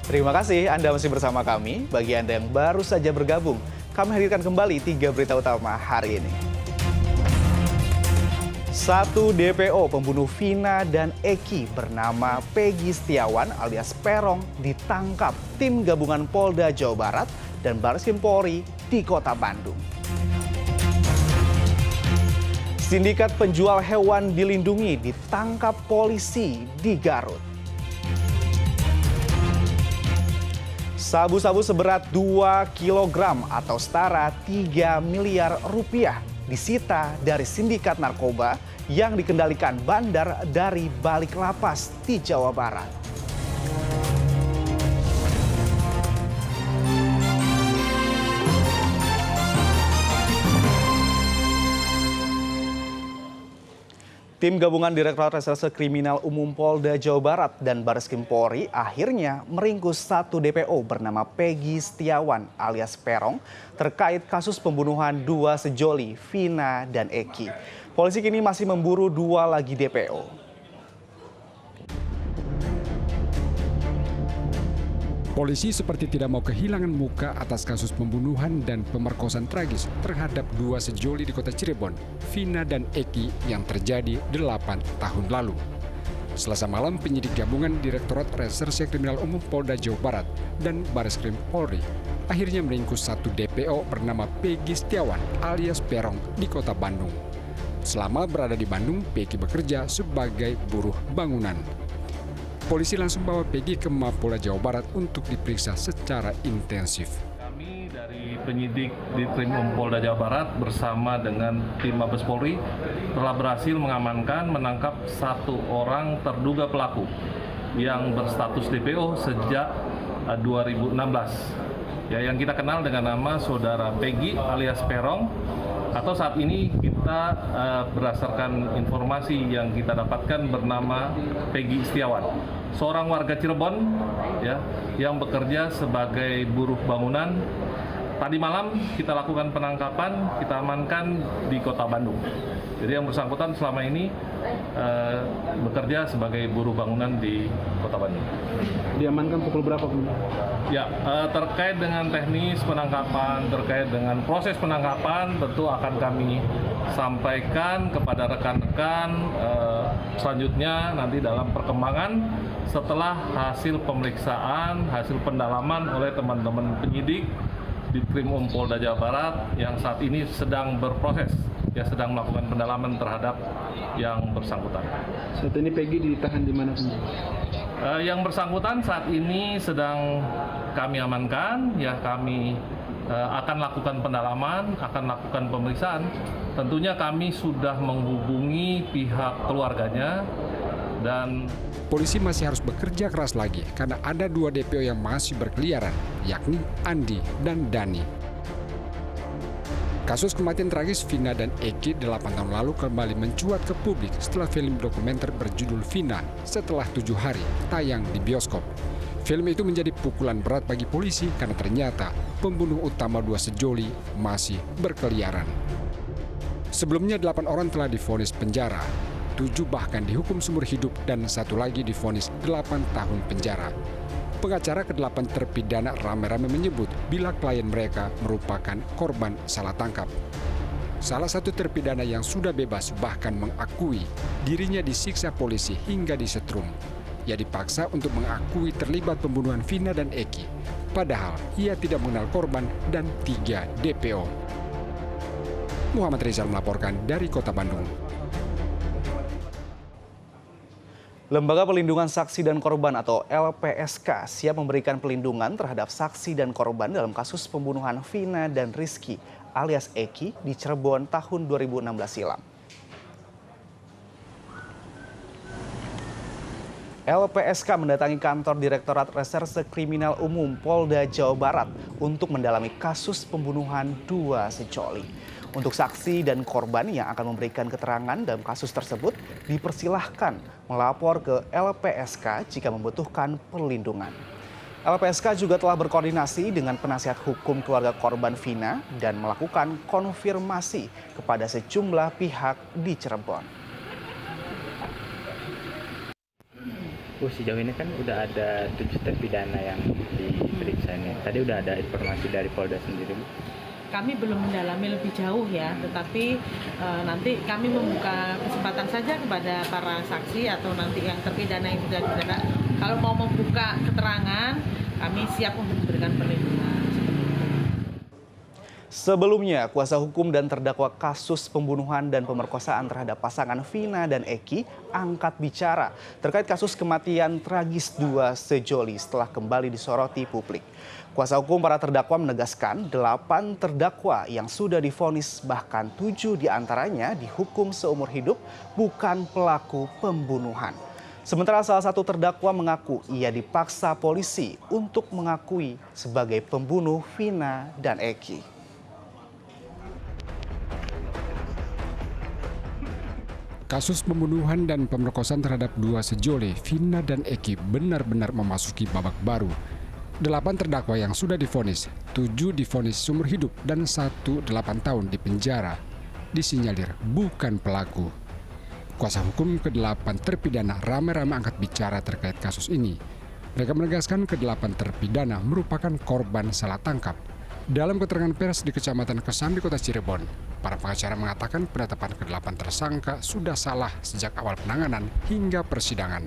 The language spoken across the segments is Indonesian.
Terima kasih Anda masih bersama kami. Bagi Anda yang baru saja bergabung, kami hadirkan kembali 3 berita utama hari ini. 1 DPO pembunuh Vina dan Eki bernama Peggy Setiawan alias Perong ditangkap tim gabungan Polda Jawa Barat dan Bareskrim Polri di Kota Bandung. Sindikat penjual hewan dilindungi ditangkap polisi di Garut. Sabu-sabu seberat 2 kg atau setara 3 miliar rupiah disita dari sindikat narkoba yang dikendalikan bandar dari balik lapas di Jawa Barat. Tim gabungan Direktorat Reserse Kriminal Umum Polda Jawa Barat dan Bareskrim Polri akhirnya meringkus 1 DPO bernama Peggy Setiawan alias Perong terkait kasus pembunuhan 2 sejoli, Vina dan Eki. Polisi kini masih memburu 2 lagi DPO. Polisi seperti tidak mau kehilangan muka atas kasus pembunuhan dan pemerkosaan tragis terhadap 2 sejoli di kota Cirebon, Vina dan Eki yang terjadi 8 tahun lalu. Selasa malam, penyidik gabungan Direktorat Reserse Kriminal Umum Polda Jawa Barat dan Bareskrim Polri akhirnya meringkus 1 DPO bernama Peggy Setiawan alias Perong di kota Bandung. Selama berada di Bandung, Peggy bekerja sebagai buruh bangunan. Polisi langsung bawa Peggy ke Mapolda Jawa Barat untuk diperiksa secara intensif. Kami dari penyidik di Krimum Polda Jawa Barat bersama dengan tim Mabes Polri telah berhasil menangkap 1 orang terduga pelaku yang berstatus DPO sejak 2016. Ya, yang kita kenal dengan nama saudara Peggy alias Perong, atau saat ini kita berdasarkan informasi yang kita dapatkan bernama Peggy Setiawan, seorang warga Cirebon ya yang bekerja sebagai buruh bangunan. Tadi malam kita lakukan penangkapan, kita amankan di Kota Bandung. Jadi yang bersangkutan selama ini bekerja sebagai buruh bangunan di Kota Bandung. Diamankan pukul berapa, Bu? Ya, terkait dengan teknis penangkapan, terkait dengan proses penangkapan tentu akan kami sampaikan kepada rekan-rekan selanjutnya nanti dalam perkembangan setelah hasil pemeriksaan, hasil pendalaman oleh teman-teman penyidik di Krimum Polda Jawa Barat yang saat ini sedang berproses, ya sedang melakukan pendalaman terhadap yang bersangkutan. Saat ini Peggy ditahan di mana, Bu? Yang bersangkutan saat ini sedang kami amankan, ya kami akan lakukan pendalaman, akan lakukan pemeriksaan. Tentunya kami sudah menghubungi pihak keluarganya dan polisi masih harus bekerja keras lagi karena ada 2 DPO yang masih berkeliaran, yakni Andi dan Dani. Kasus kematian tragis Vina dan Eki 8 tahun lalu kembali mencuat ke publik setelah film dokumenter berjudul Vina setelah 7 hari tayang di bioskop. Film itu menjadi pukulan berat bagi polisi karena ternyata pembunuh utama 2 sejoli masih berkeliaran. Sebelumnya 8 orang telah divonis penjara, 7 bahkan dihukum seumur hidup dan 1 lagi divonis 8 tahun penjara. Pengacara ke-8 terpidana rame-rame menyebut bila klien mereka merupakan korban salah tangkap. Salah satu terpidana yang sudah bebas bahkan mengakui dirinya disiksa polisi hingga disetrum. Ia dipaksa untuk mengakui terlibat pembunuhan Vina dan Eki, padahal ia tidak mengenal korban dan 3 DPO. Muhammad Rizal melaporkan dari Kota Bandung. Lembaga Pelindungan Saksi dan Korban atau LPSK siap memberikan pelindungan terhadap saksi dan korban dalam kasus pembunuhan Vina dan Rizky alias Eki di Cirebon tahun 2016 silam. LPSK mendatangi kantor Direktorat Reserse Kriminal Umum Polda Jawa Barat untuk mendalami kasus pembunuhan 2 sejoli. Untuk saksi dan korban yang akan memberikan keterangan dalam kasus tersebut dipersilahkan melapor ke LPSK jika membutuhkan perlindungan. LPSK juga telah berkoordinasi dengan penasihat hukum keluarga korban Vina dan melakukan konfirmasi kepada sejumlah pihak di Cirebon. Sejauh ini kan udah ada 7 terpidana yang diperiksa nih. Tadi udah ada informasi dari Polda sendiri, Bu. Kami belum mendalami lebih jauh ya, tetapi nanti kami membuka kesempatan saja kepada para saksi atau nanti yang terpidana yang sudah dipidana. Kalau mau membuka keterangan, kami siap untuk memberikan perlindungan. Sebelumnya, kuasa hukum dan terdakwa kasus pembunuhan dan pemerkosaan terhadap pasangan Vina dan Eki angkat bicara terkait kasus kematian tragis dua sejoli setelah kembali disoroti publik. Kuasa hukum para terdakwa menegaskan 8 terdakwa yang sudah divonis bahkan 7 diantaranya dihukum seumur hidup bukan pelaku pembunuhan. Sementara salah satu terdakwa mengaku ia dipaksa polisi untuk mengakui sebagai pembunuh Vina dan Eki. Kasus pembunuhan dan pemerkosaan terhadap dua sejoli, Vina dan Eki, benar-benar memasuki babak baru. 8 terdakwa yang sudah divonis, 7 divonis seumur hidup dan 1 8 tahun di penjara, disinyalir bukan pelaku. Kuasa hukum ke-8 terpidana ramai-ramai angkat bicara terkait kasus ini. Mereka menegaskan ke-8 terpidana merupakan korban salah tangkap. Dalam keterangan pers di Kecamatan Kesambi, Kota Cirebon, para pengacara mengatakan penetapan ke-8 tersangka sudah salah sejak awal penanganan hingga persidangan.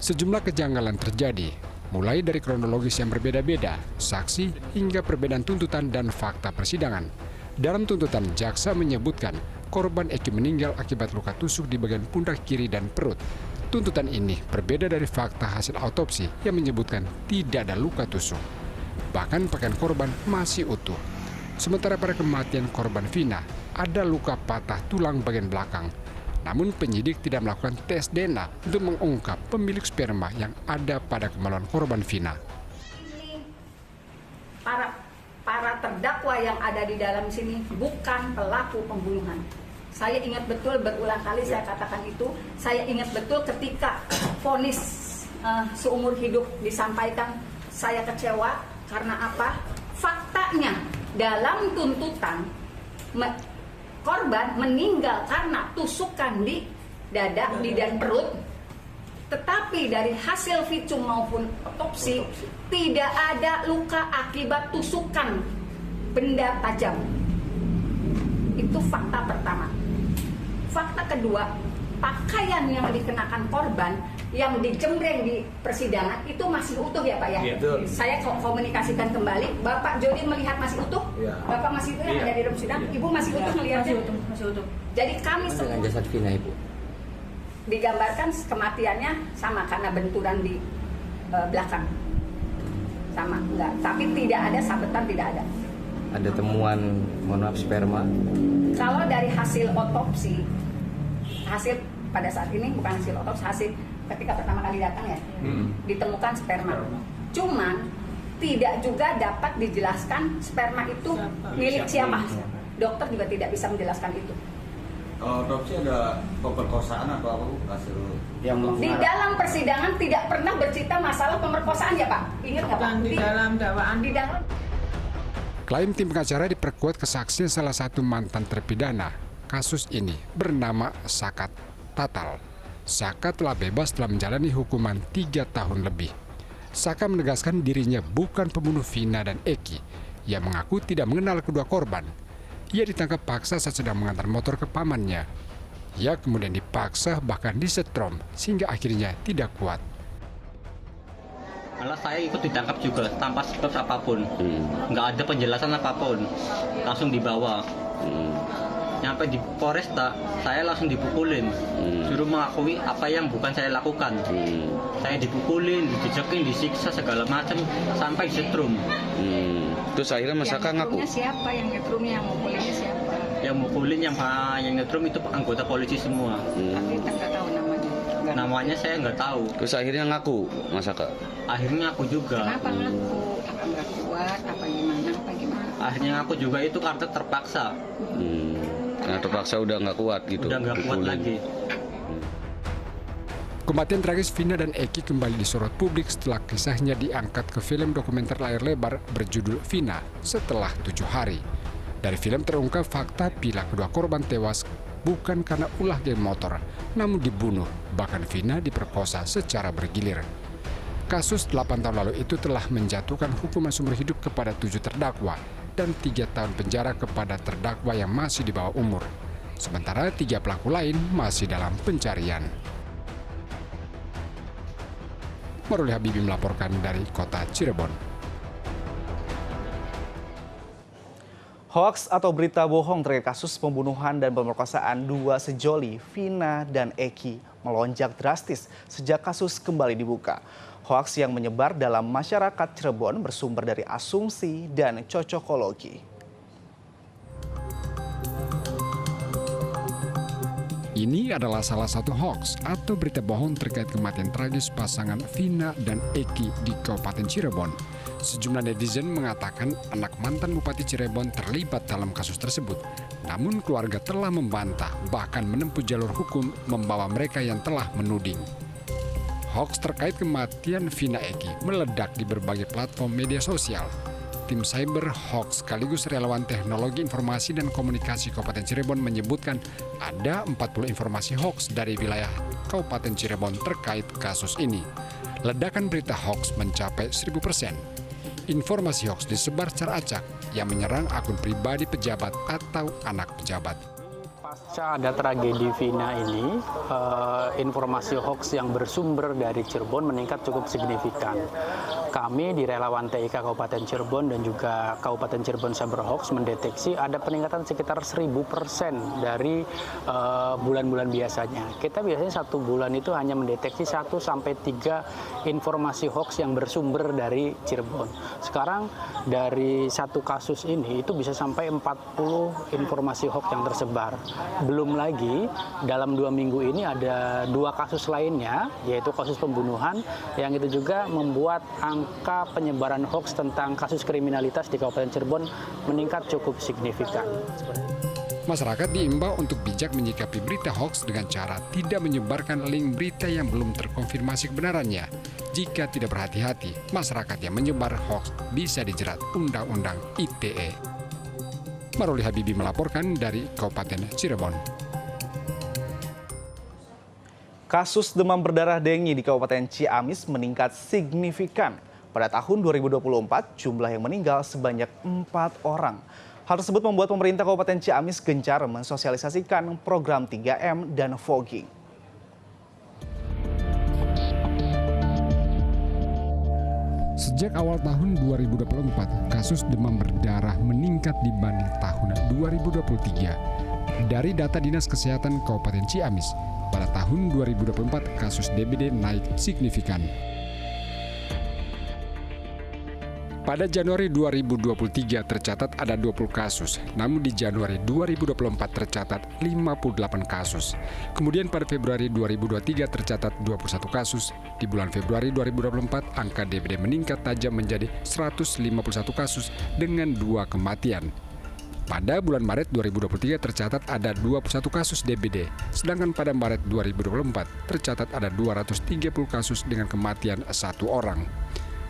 Sejumlah kejanggalan terjadi, mulai dari kronologis yang berbeda-beda, saksi hingga perbedaan tuntutan dan fakta persidangan. Dalam tuntutan, jaksa menyebutkan korban Eki meninggal akibat luka tusuk di bagian pundak kiri dan perut. Tuntutan ini berbeda dari fakta hasil autopsi yang menyebutkan tidak ada luka tusuk. Bahkan pakaian korban masih utuh. Sementara pada kematian korban Vina, ada luka patah tulang bagian belakang. Namun penyidik tidak melakukan tes DNA untuk mengungkap pemilik sperma yang ada pada kemaluan korban Vina. Ini para terdakwa yang ada di dalam sini bukan pelaku pembunuhan. Saya ingat betul, berulang kali saya katakan itu. Saya ingat betul ketika vonis seumur hidup disampaikan, saya kecewa. Karena apa? Faktanya dalam tuntutan korban meninggal karena tusukan di dada, di dan perut. Tetapi dari hasil visum maupun otopsi tidak ada luka akibat tusukan benda tajam. Itu fakta pertama. Fakta kedua, pakaian yang dikenakan korban yang dijembreng di persidangan itu masih utuh ya Pak ya? Iya. Saya komunikasikan kembali, Bapak Jody melihat masih utuh? Ya. Bapak masih utuh yang ada di dalam sidang? Ibu masih utuh melihatnya? Masih utuh. Jadi kami semua dengan jasad Vina, Ibu digambarkan kematiannya sama karena benturan di belakang. Sama, enggak. Tapi tidak ada sabetan, tidak ada. Ada temuan, mohon maaf, sperma? Kalau dari hasil otopsi, hasil pada saat ini bukan hasil otopsi, hasil ketika pertama kali datang ya, ditemukan sperma. Cuman tidak juga dapat dijelaskan sperma itu milik siapa. Dokter juga tidak bisa menjelaskan itu. Kalau otopsi ada pemerkosaan atau apa hasil yang di dalam persidangan tidak pernah bercerita masalah pemerkosaan ya Pak. Ingat nggak Pak? Di dalam dakwaan. Di dalam. Klaim tim pengacara diperkuat kesaksian salah satu mantan terpidana kasus ini bernama Sakat Tatal. Saka telah bebas setelah menjalani hukuman 3 tahun lebih. Saka menegaskan dirinya bukan pembunuh Vina dan Eki. Ia mengaku tidak mengenal kedua korban. Ia ditangkap paksa saat sedang mengantar motor ke pamannya. Ia kemudian dipaksa bahkan disetrom sehingga akhirnya tidak kuat. Malah saya ikut ditangkap juga tanpa sebab apapun. Nggak ada penjelasan apapun. Langsung dibawa. Nyampe di Polresta, saya langsung dipukulin, suruh mengakui apa yang bukan saya lakukan. Saya dipukulin, dijejekin, disiksa segala macam sampai disetrum. Terus akhirnya Mas Saka ngaku. Siapa yang ngetrumnya, yang mukulinnya siapa? Yang mukulin, yang ngetrum itu anggota polisi semua. Tapi kita nggak tahu namanya. Namanya saya nggak tahu. Terus akhirnya ngaku Mas Saka. Akhirnya aku juga. Kenapa ngaku? Apa nggak kuat? Apa gimana? Akhirnya aku juga itu karena terpaksa. Karena terpaksa udah nggak kuat gitu. Udah nggak kuat lagi. Kematian tragis Vina dan Eki kembali disorot publik setelah kisahnya diangkat ke film dokumenter layar lebar berjudul Vina setelah 7 hari. Dari film terungkap fakta bila kedua korban tewas bukan karena ulah geng motor, namun dibunuh, bahkan Vina diperkosa secara bergilir. Kasus 8 tahun lalu itu telah menjatuhkan hukuman seumur hidup kepada 7 terdakwa dan 3 tahun penjara kepada terdakwa yang masih di bawah umur. Sementara 3 pelaku lain masih dalam pencarian. Maruli Habibi melaporkan dari kota Cirebon. Hoaks atau berita bohong terkait kasus pembunuhan dan pemerkosaan 2 sejoli, Vina dan Eki, melonjak drastis sejak kasus kembali dibuka. Hoaks yang menyebar dalam masyarakat Cirebon bersumber dari asumsi dan cocokologi. Ini adalah salah satu hoaks atau berita bohong terkait kematian tragis pasangan Vina dan Eki di Kabupaten Cirebon. Sejumlah netizen mengatakan anak mantan Bupati Cirebon terlibat dalam kasus tersebut. Namun keluarga telah membantah, bahkan menempuh jalur hukum membawa mereka yang telah menuding. Hoaks terkait kematian Vina Eki meledak di berbagai platform media sosial. Tim Cyber Hoax sekaligus relawan teknologi informasi dan komunikasi Kabupaten Cirebon menyebutkan ada 40 informasi hoax dari wilayah Kabupaten Cirebon terkait kasus ini. Ledakan berita hoax mencapai 1000%. Informasi hoax disebar secara acak yang menyerang akun pribadi pejabat atau anak pejabat. Pasca ada tragedi Vina ini, informasi hoax yang bersumber dari Cirebon meningkat cukup signifikan. Kami di relawan TIK Kabupaten Cirebon dan juga Kabupaten Cirebon Cyber Hoax mendeteksi ada peningkatan sekitar 1000% dari bulan-bulan biasanya. Kita biasanya 1 bulan itu hanya mendeteksi 1 sampai 3 informasi hoax yang bersumber dari Cirebon. Sekarang dari 1 kasus ini itu bisa sampai 40 informasi hoax yang tersebar. Belum lagi dalam 2 minggu ini ada 2 kasus lainnya, yaitu kasus pembunuhan yang itu juga membuat angka penyebaran hoax tentang kasus kriminalitas di Kabupaten Cirebon meningkat cukup signifikan. Masyarakat diimbau untuk bijak menyikapi berita hoax dengan cara tidak menyebarkan link berita yang belum terkonfirmasi kebenarannya. Jika tidak berhati-hati, masyarakat yang menyebar hoax bisa dijerat Undang-Undang ITE. Maruli Habibi melaporkan dari Kabupaten Cirebon. Kasus demam berdarah dengue di Kabupaten Ciamis meningkat signifikan. Pada tahun 2024, jumlah yang meninggal sebanyak 4 orang. Hal tersebut membuat pemerintah Kabupaten Ciamis gencar mensosialisasikan program 3M dan fogging. Sejak awal tahun 2024, kasus demam berdarah meningkat dibanding tahun 2023. Dari data Dinas Kesehatan Kabupaten Ciamis, pada tahun 2024 kasus DBD naik signifikan. Pada Januari 2023 tercatat ada 20 kasus, namun di Januari 2024 tercatat 58 kasus. Kemudian pada Februari 2023 tercatat 21 kasus. Di bulan Februari 2024 angka DBD meningkat tajam menjadi 151 kasus dengan 2 kematian. Pada bulan Maret 2023 tercatat ada 21 kasus DBD, sedangkan pada Maret 2024 tercatat ada 230 kasus dengan kematian 1 orang.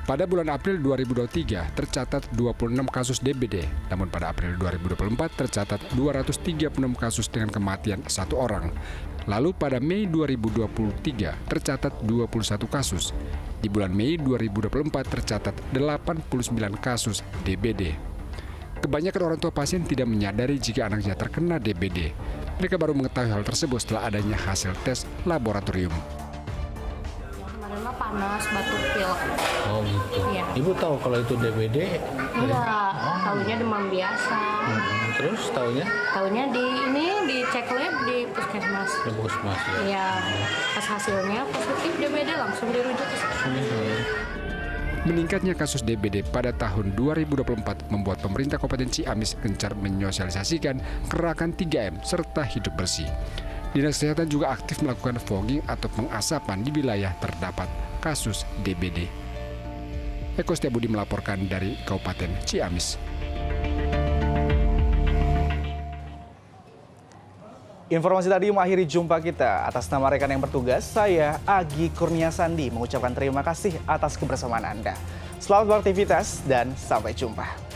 Pada bulan April 2023 tercatat 26 kasus DBD, namun pada April 2024 tercatat 236 kasus dengan kematian 1 orang. Lalu pada Mei 2023 tercatat 21 kasus. Di bulan Mei 2024 tercatat 89 kasus DBD. Kebanyakan orang tua pasien tidak menyadari jika anaknya terkena DBD. Mereka baru mengetahui hal tersebut setelah adanya hasil tes laboratorium. Panas, batuk, pilek. Oh gitu. Iya. Ibu tahu kalau itu DBD? Enggak, tahunya demam biasa. Terus tahunya? Tahunya dicek lab di puskesmas. Di puskesmas ya. Iya. Pas hasilnya positif DBD langsung dirujuk ke sana. Meningkatnya kasus DBD pada tahun 2024 membuat pemerintah Kabupaten Ciamis gencar menyosialisasikan gerakan 3M serta hidup bersih. Dinas Kesehatan juga aktif melakukan fogging atau pengasapan di wilayah terdapat kasus DBD. Eko Setiabudi melaporkan dari Kabupaten Ciamis. Informasi tadi mengakhiri jumpa kita. Atas nama rekan yang bertugas, saya Agi Kurniasandi mengucapkan terima kasih atas kebersamaan Anda. Selamat beraktivitas dan sampai jumpa.